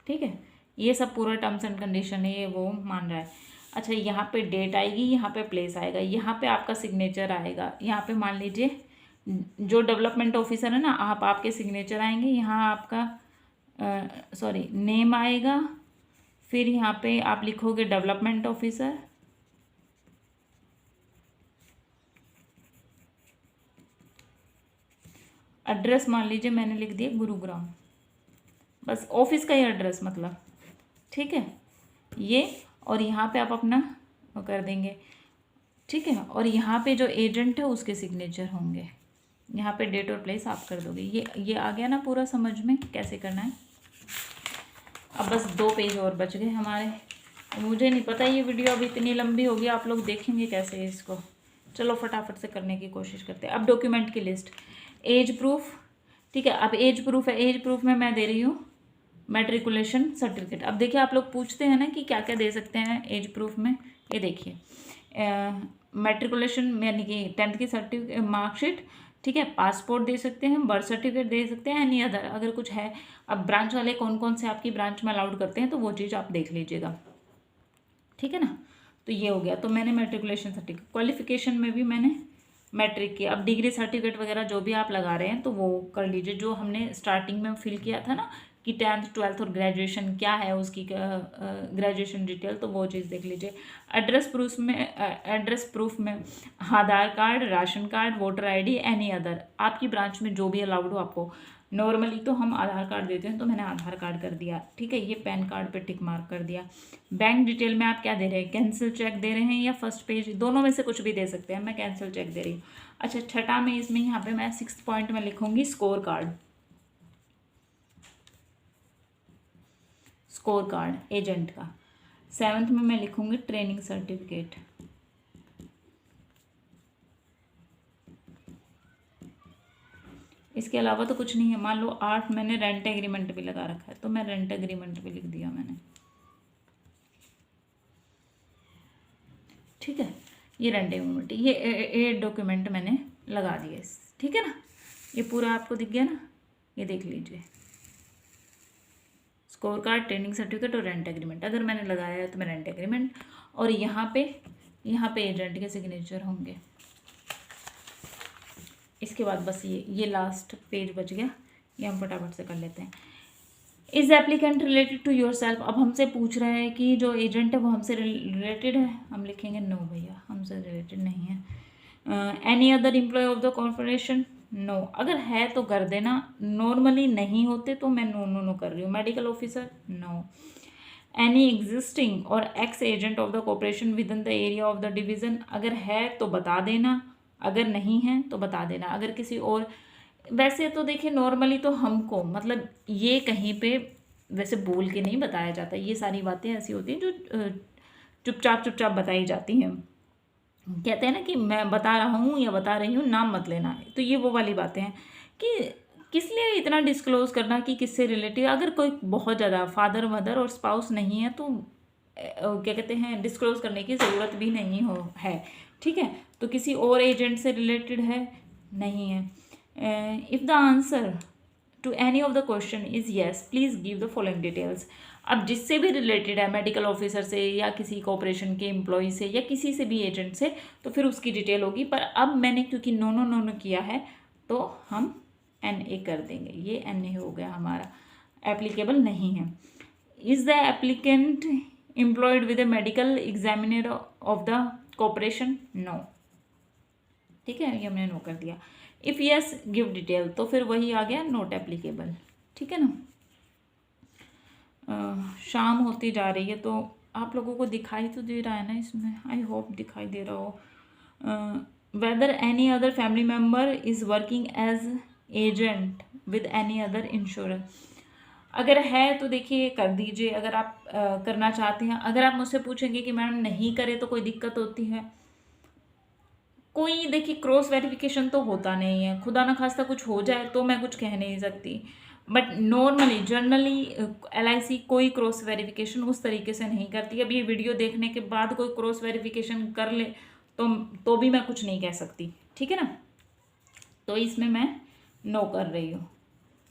ठीक है। ये सब पूरा टर्म्स एंड कंडीशन है, ये वो मान रहा है। अच्छा, यहाँ पे डेट आएगी, यहाँ पे प्लेस आएगा, यहाँ पे आपका सिग्नेचर आएगा। यहाँ पे मान लीजिए जो डेवलपमेंट ऑफिसर है ना, आपके सिग्नेचर आएंगे, यहाँ आपका सॉरी नेम आएगा, फिर यहाँ पे आप लिखोगे डेवलपमेंट ऑफिसर, एड्रेस मान लीजिए मैंने लिख दिया गुरुग्राम, बस ऑफिस का ही एड्रेस मतलब, ठीक है ये। और यहाँ पे आप अपना कर देंगे, ठीक है। और यहाँ पे जो एजेंट है उसके सिग्नेचर होंगे, यहाँ पे डेट और प्लेस आप कर दोगे। ये आ गया ना पूरा समझ में कैसे करना है। अब बस 2 पेज और बच गए हमारे। मुझे नहीं पता ये वीडियो अब इतनी लंबी होगी, आप लोग देखेंगे कैसे इसको। चलो फटाफट से करने की कोशिश करते हैं। अब डॉक्यूमेंट की लिस्ट, एज प्रूफ, ठीक है। अब एज प्रूफ है, एज प्रूफ में मैं दे रही हूँ मैट्रिकुलेशन सर्टिफिकेट। अब देखिए आप लोग पूछते हैं ना कि क्या क्या दे सकते हैं एज प्रूफ में, ये देखिए मैट्रिकुलेशन यानी कि 10th की सर्टिफिकेट मार्कशीट, ठीक है, पासपोर्ट दे सकते हैं, बर्थ सर्टिफिकेट दे सकते हैं, एनी अदर अगर कुछ है। अब ब्रांच वाले कौन कौन से आपकी ब्रांच में अलाउड करते हैं तो वो चीज़ आप देख लीजिएगा, ठीक है ना। तो ये हो गया, तो मैंने मैट्रिकुलेशन सर्टिफिकेट, क्वालिफिकेशन में भी मैंने मैट्रिक की। अब डिग्री सर्टिफिकेट वगैरह जो भी आप लगा रहे हैं तो वो कर लीजिए, जो हमने स्टार्टिंग में फिल किया था ना कि 10th 12th और ग्रेजुएशन क्या है उसकी ग्रेजुएशन डिटेल, तो वो चीज़ देख लीजिए। एड्रेस प्रूफ में Aadhaar card, ration card, voter ID, any other आपकी ब्रांच में जो भी अलाउड हो आपको। नॉर्मली तो हम आधार कार्ड देते हैं, तो मैंने आधार कार्ड कर दिया, ठीक है। ये पैन कार्ड पे टिक मार्क कर दिया। बैंक डिटेल में आप क्या दे रहे हैं, कैंसिल चेक दे रहे हैं या फर्स्ट पेज, दोनों में से कुछ भी दे सकते हैं, मैं कैंसिल चेक दे रही हूँ। अच्छा, छठा में इसमें यहाँ पे मैं 6th पॉइंट में लिखूंगी score card, score card agent का। 7th में मैं लिखूंगी ट्रेनिंग सर्टिफिकेट, इसके अलावा तो कुछ नहीं है। मान लो 8 मैंने रेंट एग्रीमेंट भी लगा रखा है, तो मैं रेंट एग्रीमेंट भी लिख दिया मैंने, ठीक है। ये रेंट एग्रीमेंट, ये डॉक्यूमेंट मैंने लगा दिए, ठीक है ना। ये पूरा आपको दिख गया ना, ये देख लीजिए, स्कोर कार्ड, ट्रेनिंग सर्टिफिकेट और रेंट एग्रीमेंट। अगर मैंने लगाया है तो मैं रेंट एग्रीमेंट, और यहाँ पे एजेंट के सिग्नेचर होंगे। इसके बाद बस ये लास्ट पेज बच गया, ये हम फटाफट से कर लेते हैं। Is applicant related to yourself, अब हमसे पूछ रहा है कि जो एजेंट है वो हमसे रिलेटेड है, हम लिखेंगे नो भैया हमसे रिलेटेड नहीं है। Any other employ of the corporation, no. अगर है तो कर देना, नॉर्मली नहीं होते तो मैं नो नो नो कर रही हूँ। Medical officer, no. Any existing और ex agent of the corporation within the area of the division, अगर है तो बता देना, अगर नहीं है तो बता देना। अगर किसी और, वैसे तो देखिए नॉर्मली तो हमको मतलब ये कहीं पे वैसे बोल के नहीं बताया जाता, ये सारी बातें ऐसी होती हैं जो चुपचाप बताई जाती हैं। कहते हैं ना कि मैं बता रहा हूँ या बता रही हूँ, नाम मत लेना है, तो ये वो वाली बातें हैं कि किस लिए इतना डिस्क्लोज करना कि किससे रिलेटिव। अगर कोई बहुत ज़्यादा फादर मदर और स्पाउस नहीं है तो क्या कहते हैं डिस्क्लोज करने की ज़रूरत भी नहीं है, ठीक है। तो किसी और एजेंट से रिलेटेड है, नहीं है। If the answer to any of the question is yes please give the following details. अब जिससे भी रिलेटेड है, मेडिकल ऑफिसर से या किसी कॉर्पोरेशन के एम्प्लॉय से या किसी से भी एजेंट से, तो फिर उसकी डिटेल होगी। पर अब मैंने क्योंकि नो किया है तो हम NA कर देंगे, ये NA हो गया हमारा, एप्लीकेबल नहीं है। Is the applicant employed with a medical examiner of the corporation? No. ठीक है, ये हमने नो कर दिया। इफ़ यस गिव डिटेल, तो फिर वही आ गया नॉट एप्लीकेबल। ठीक है ना। शाम होती जा रही है, तो आप लोगों को दिखाई तो दे रहा है ना इसमें, आई होप दिखाई दे रहा हो। Whether any other family member is working as agent with any other insurance, अगर है तो देखिए कर दीजिए, अगर आप करना चाहते हैं। अगर आप मुझसे पूछेंगे कि मैडम नहीं करे तो कोई दिक्कत होती है, कोई देखिए क्रॉस वेरिफिकेशन तो होता नहीं है, खुदा ना खास्ता कुछ हो जाए तो मैं कुछ कह नहीं सकती, बट नॉर्मली जनरली LIC कोई क्रॉस वेरिफिकेशन उस तरीके से नहीं करती। अब ये वीडियो देखने के बाद कोई क्रॉस वेरिफिकेशन कर ले तो भी मैं कुछ नहीं कह सकती। ठीक है ना, तो इसमें मैं नो कर रही हूँ।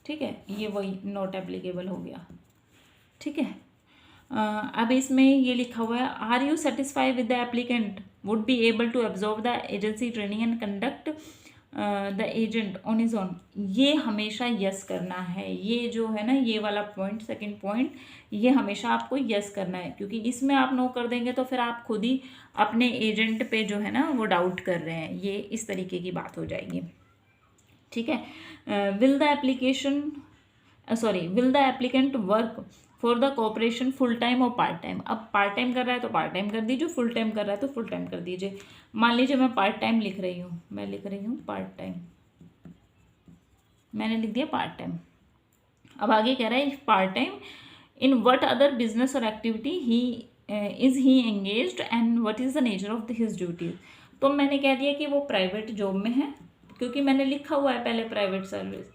ठीक है, ये वही नॉट एप्लीकेबल हो गया। ठीक है, अब इसमें ये लिखा हुआ है, are you satisfy with the applicant would be able to absorb the agency training and conduct the agent on his own. ये हमेशा यस करना है, ये जो है ना ये वाला पॉइंट, सेकंड पॉइंट, ये हमेशा आपको यस करना है, क्योंकि इसमें आप नो कर देंगे तो फिर आप खुद ही अपने एजेंट पे जो है ना वो डाउट कर रहे हैं, ये इस तरीके की बात हो जाएगी। ठीक है, will the applicant work for the corporation full time और पार्ट टाइम। अब पार्ट टाइम कर रहा है तो पार्ट टाइम कर दीजिए, फुल टाइम कर रहा है तो फुल टाइम कर दीजिए। मान लीजिए मैं पार्ट टाइम लिख रही हूँ, मैं लिख रही हूँ पार्ट टाइम, मैंने लिख दिया पार्ट टाइम। अब आगे कह रहा है part time in what other business और activity he is he engaged and what is the nature of his duties. तो मैंने कह दिया कि वो प्राइवेट जॉब में है, क्योंकि मैंने लिखा हुआ है पहले प्राइवेट सर्विस,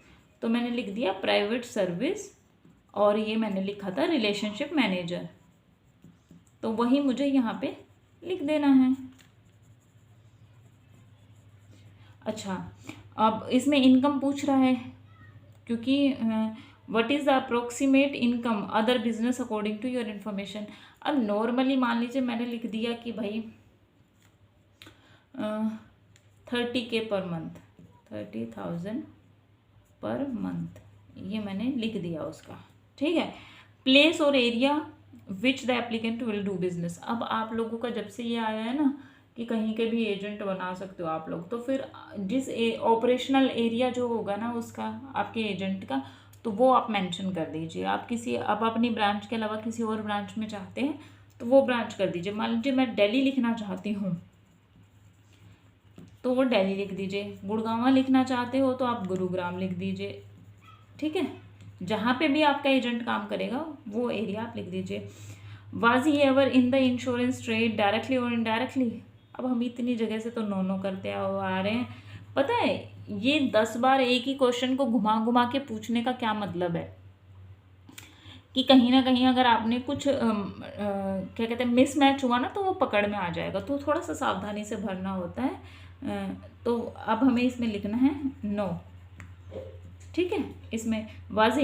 तो मैंने लिख दिया प्राइवेट सर्विस, और ये मैंने लिखा था रिलेशनशिप मैनेजर, तो वही मुझे यहाँ पे लिख देना है। अच्छा, अब इसमें इनकम पूछ रहा है, क्योंकि what is the approximate income other business according to your information. अब नॉर्मली मान लीजिए मैंने लिख दिया कि भाई 30K per month, 30,000 per month, ये मैंने लिख दिया उसका। ठीक है, प्लेस और area which the applicant will do business. अब आप लोगों का जब से ये आया है ना कि कहीं के भी एजेंट बना सकते हो आप लोग, तो फिर जिस ऑपरेशनल एरिया जो होगा ना उसका आपके एजेंट का, तो वो आप मेंशन कर दीजिए। आप अपनी ब्रांच के अलावा किसी और ब्रांच में चाहते हैं तो वो ब्रांच कर दीजिए। मान लीजिए मैं दिल्ली लिखना चाहती हूँ तो वो दिल्ली लिख दीजिए, गुड़गांव लिखना चाहते हो तो आप गुरुग्राम लिख दीजिए। ठीक है, जहाँ पे भी आपका एजेंट काम करेगा वो एरिया आप लिख दीजिए। Was he ever in the insurance trade directly और इनडायरेक्टली। अब हम इतनी जगह से तो नो करते आ रहे हैं। पता है ये 10 बार एक ही क्वेश्चन को घुमा घुमा के पूछने का क्या मतलब है, कि कहीं ना कहीं अगर आपने कुछ क्या कहते हैं मिसमैच हुआ ना तो वो पकड़ में आ जाएगा, तो थोड़ा सा सावधानी से भरना होता है। तो अब हमें इसमें लिखना है नो। ठीक है, इसमें was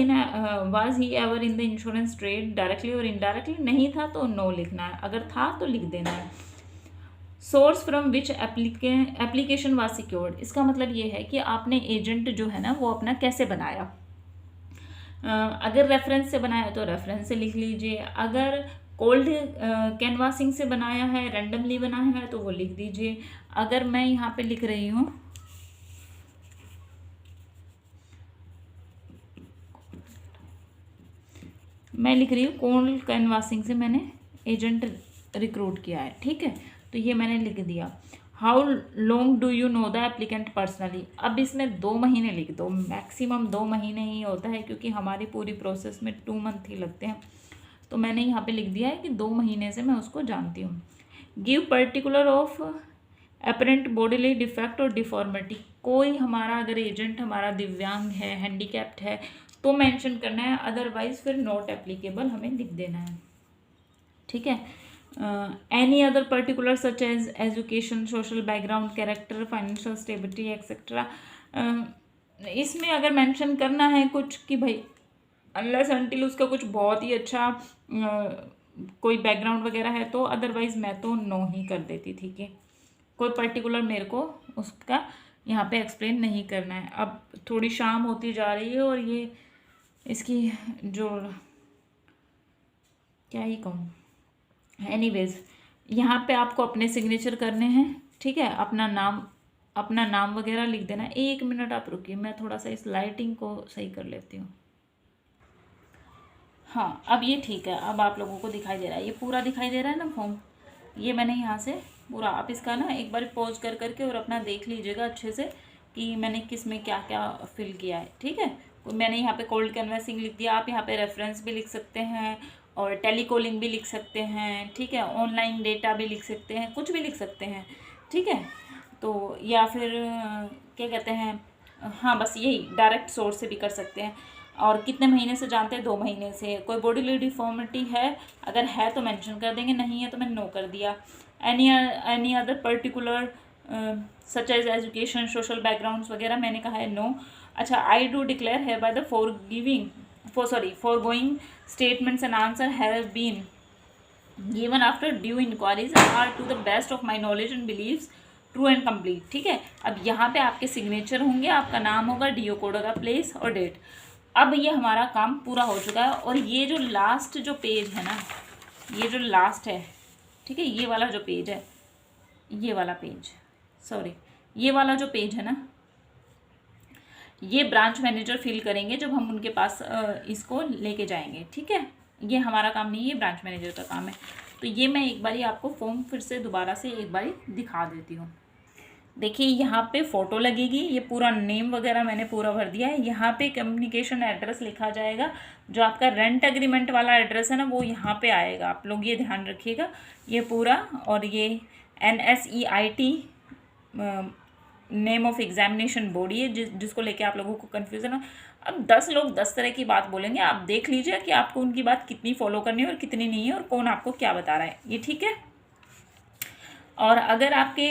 he ever in the insurance trade directly और इनडायरेक्टली, नहीं था तो नो लिखना है, अगर था तो लिख देना है। Source from which application was secured, इसका मतलब ये है कि आपने एजेंट जो है ना वो अपना कैसे बनाया। अगर रेफरेंस से बनाया तो रेफरेंस से लिख लीजिए, अगर कोल्ड कैनवासिंग से बनाया है, रैंडमली बनाया है तो वो लिख दीजिए। अगर मैं यहाँ पे लिख रही हूँ कोल्ड कैनवासिंग से मैंने एजेंट रिक्रूट किया है। ठीक है, तो ये मैंने लिख दिया। How long do you know the applicant personally. अब इसमें 2 महीने लिख दो, मैक्सिमम 2 महीने ही होता है, क्योंकि हमारी पूरी प्रोसेस में 2 मंथ ही लगते हैं। तो मैंने यहाँ पे लिख दिया है कि 2 महीने से मैं उसको जानती हूँ। Give particular of apparent bodily defect और डिफॉर्मिटी। कोई हमारा अगर एजेंट हमारा दिव्यांग है, हैंडीकैप्ड है तो मेंशन करना है, अदरवाइज फिर नॉट एप्लीकेबल हमें लिख देना है। ठीक है, any other particular such as education, social background, character, financial stability etcetera. इसमें अगर मेंशन करना है कुछ कि भाई अनलेस अनटिल उसका कुछ बहुत ही अच्छा कोई बैकग्राउंड वगैरह है तो, अदरवाइज़ मैं तो नो ही कर देती थी कि कोई पर्टिकुलर मेरे को उसका यहाँ पे एक्सप्लेन नहीं करना है। अब थोड़ी शाम होती जा रही है और ये इसकी जो क्या ही कहूँ, एनीवेज यहाँ पे आपको अपने सिग्नेचर करने हैं, ठीक है। अपना नाम वगैरह लिख देना। 1 मिनट आप रुकिए, मैं थोड़ा सा इस लाइटिंग को सही कर लेती हूँ। हाँ, अब ये ठीक है, अब आप लोगों को दिखाई दे रहा है, ये पूरा दिखाई दे रहा है ना फॉर्म। ये मैंने यहाँ से पूरा, आप इसका ना एक बार पॉज कर करके और अपना देख लीजिएगा अच्छे से कि मैंने किस में क्या क्या फिल किया है, ठीक है। तो मैंने यहाँ पे कोल्ड कन्वेंसिंग लिख दिया, आप यहाँ पे रेफरेंस भी लिख सकते हैं और टेलीकॉलिंग भी लिख सकते हैं, ठीक है। ऑनलाइन डेटा भी लिख सकते हैं, कुछ भी लिख सकते हैं, ठीक है। तो या फिर क्या कहते हैं, हाँ बस यही डायरेक्ट सोर्स से भी कर सकते हैं। और कितने महीने से जानते हैं, 2 महीने से। कोई बॉडीली डिफॉर्मिटी है, अगर है तो मेंशन कर देंगे, नहीं है तो मैंने नो कर दिया। Any other particular such as education, social backgrounds वगैरह मैंने कहा है नो। अच्छा, आई डू डिक्लेयर है by the foregoing statements and answer have been given after due inquiries are to the best of my knowledge and beliefs true and complete, ठीक है। अब यहाँ पे आपके सिग्नेचर होंगे, आपका नाम होगा, डीओ कोड होगा, प्लेस और डेट। अब ये हमारा काम पूरा हो चुका है। और ये जो लास्ट जो पेज है ना, ये जो लास्ट है, ठीक है, ये वाला जो पेज है, ये वाला पेज, सॉरी, ये वाला जो पेज है ना, ये ब्रांच मैनेजर फिल करेंगे जब हम उनके पास इसको लेके जाएंगे, ठीक है। ये हमारा काम नहीं है, ये ब्रांच मैनेजर का काम है। तो ये मैं एक बारी आपको फॉर्म फिर से दोबारा से एक बारी दिखा देती हूँ। देखिए यहाँ पे फ़ोटो लगेगी, ये पूरा नेम वगैरह मैंने पूरा भर दिया है। यहाँ पे कम्युनिकेशन एड्रेस लिखा जाएगा, जो आपका रेंट एग्रीमेंट वाला एड्रेस है ना, वो यहाँ पे आएगा, आप लोग ये ध्यान रखिएगा, ये पूरा। और ये NSEIT name of examination body है, जिसको लेके आप लोगों को कन्फ्यूज़न हो। अब 10 लोग 10 तरह की बात बोलेंगे, आप देख लीजिए कि आपको उनकी बात कितनी फॉलो करनी है और कितनी नहीं है, और कौन आपको क्या बता रहा है, ये ठीक है। और अगर आपके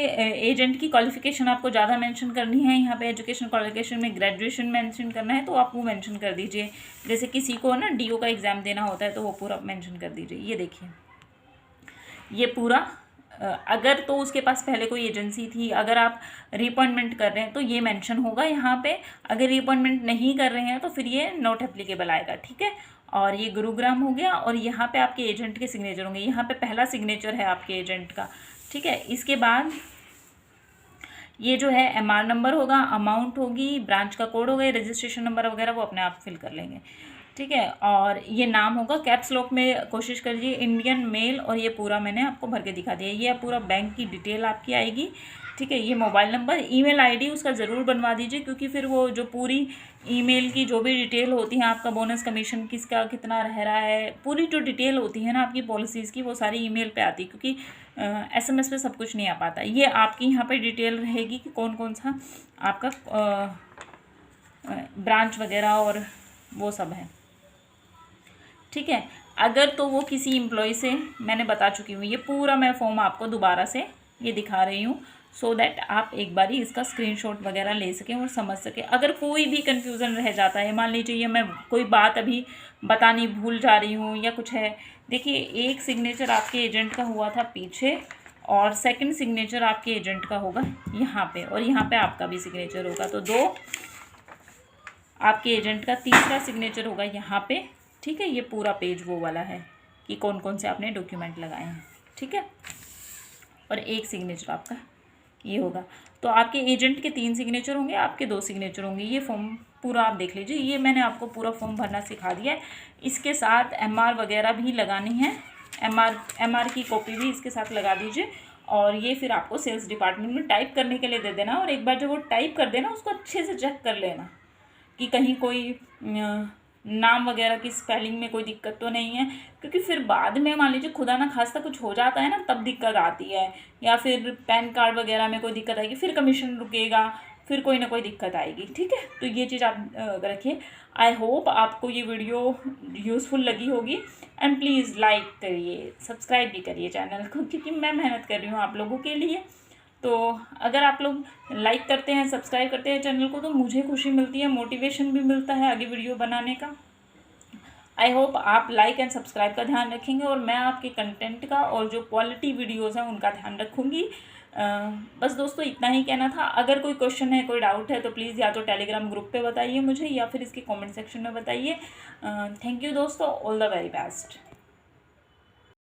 एजेंट की क्वालिफिकेशन आपको ज़्यादा मेंशन करनी है, यहाँ पे एजुकेशन क्वालिफिकेशन में ग्रेजुएशन मेंशन करना है, तो आप वो मेंशन कर दीजिए। जैसे किसी को ना DO का एग्ज़ाम देना होता है, तो वो पूरा मेंशन कर दीजिए। ये देखिए, ये पूरा अगर तो उसके पास पहले कोई एजेंसी थी, अगर आप रीअपॉइंटमेंट कर रहे हैं तो ये मेंशन होगा यहाँ पे। अगर रीअपॉइंटमेंट नहीं कर रहे हैं तो फिर ये नॉट एप्लीकेबल आएगा, ठीक है। और ये गुरुग्राम हो गया। और यहाँ पे आपके एजेंट के सिग्नेचर होंगे, यहाँ पे पहला सिग्नेचर है आपके एजेंट का, ठीक है। इसके बाद ये जो है MR नंबर होगा, अमाउंट होगी, ब्रांच का कोड होगा, रजिस्ट्रेशन नंबर वगैरह वो अपने आप फिल कर लेंगे, ठीक है। और ये नाम होगा, कैप्स लॉक में कोशिश करिए, इंडियन मेल। और ये पूरा मैंने आपको भर के दिखा दिया। ये पूरा बैंक की डिटेल आपकी आएगी, ठीक है। ये मोबाइल नंबर, ईमेल आईडी उसका ज़रूर बनवा दीजिए, क्योंकि फिर वो जो पूरी ईमेल की जो भी डिटेल होती है, आपका बोनस कमीशन किसका कितना रह रहा है, पूरी जो डिटेल होती है ना आपकी पॉलिसीज़ की, वो सारी ईमेल पे आती है, क्योंकि SMS पे सब कुछ नहीं आ पाता। ये आपकी यहाँ पे डिटेल रहेगी कि कौन कौन सा आपका ब्रांच वगैरह और वो सब है, ठीक है। अगर तो वो किसी एम्प्लॉय से, मैंने बता चुकी हूँ, ये पूरा मैं फॉर्म आपको दोबारा से ये दिखा रही हूँ, सो दैट आप एक बारी इसका स्क्रीनशॉट वगैरह ले सकें और समझ सकें। अगर कोई भी कन्फ्यूज़न रह जाता है, मान लीजिए मैं कोई बात अभी बतानी भूल जा रही हूँ या कुछ है, देखिए एक सिग्नेचर आपके एजेंट का हुआ था पीछे, और सेकंड सिग्नेचर आपके एजेंट का होगा यहाँ पे, और यहाँ पे आपका भी सिग्नेचर होगा। तो 2 आपके एजेंट का, तीसरा सिग्नेचर होगा यहाँ पे, ठीक है। ये पूरा पेज वो वाला है कि कौन कौन से आपने डॉक्यूमेंट लगाए हैं, ठीक है। और एक सिग्नेचर आपका ये होगा। तो आपके एजेंट के 3 सिग्नेचर होंगे, आपके 2 सिग्नेचर होंगे। ये फॉर्म पूरा आप देख लीजिए, ये मैंने आपको पूरा फॉर्म भरना सिखा दिया है। इसके साथ MR वगैरह भी लगानी है, MR की कॉपी भी इसके साथ लगा दीजिए। और ये फिर आपको सेल्स डिपार्टमेंट में टाइप करने के लिए दे देना। और एक बार जब वो टाइप कर देना, उसको अच्छे से चेक कर लेना कि कहीं कोई नाम वगैरह की स्पेलिंग में कोई दिक्कत तो नहीं है, क्योंकि फिर बाद में मान लीजिए खुदा ना खास्ता कुछ हो जाता है ना, तब दिक्कत आती है। या फिर पैन कार्ड वगैरह में कोई दिक्कत आएगी, फिर कमीशन रुकेगा, फिर कोई ना कोई दिक्कत आएगी, ठीक है। तो ये चीज़ आप रखिए। आई होप आपको ये वीडियो यूज़फुल लगी होगी। एंड प्लीज़ लाइक करिए, सब्सक्राइब भी करिए चैनल को, क्योंकि मैं मेहनत कर रही हूँ आप लोगों के लिए। तो अगर आप लोग लाइक करते हैं, सब्सक्राइब करते हैं चैनल को, तो मुझे खुशी मिलती है, मोटिवेशन भी मिलता है आगे वीडियो बनाने का। आई होप आप लाइक एंड सब्सक्राइब का ध्यान रखेंगे और मैं आपके कंटेंट का और जो क्वालिटी वीडियोज़ हैं उनका ध्यान रखूँगी। बस दोस्तों इतना ही कहना था। अगर कोई क्वेश्चन है, कोई डाउट है तो प्लीज़ या तो टेलीग्राम ग्रुप पे बताइए मुझे या फिर इसके कमेंट सेक्शन में बताइए। थैंक यू दोस्तों, ऑल द वेरी बेस्ट।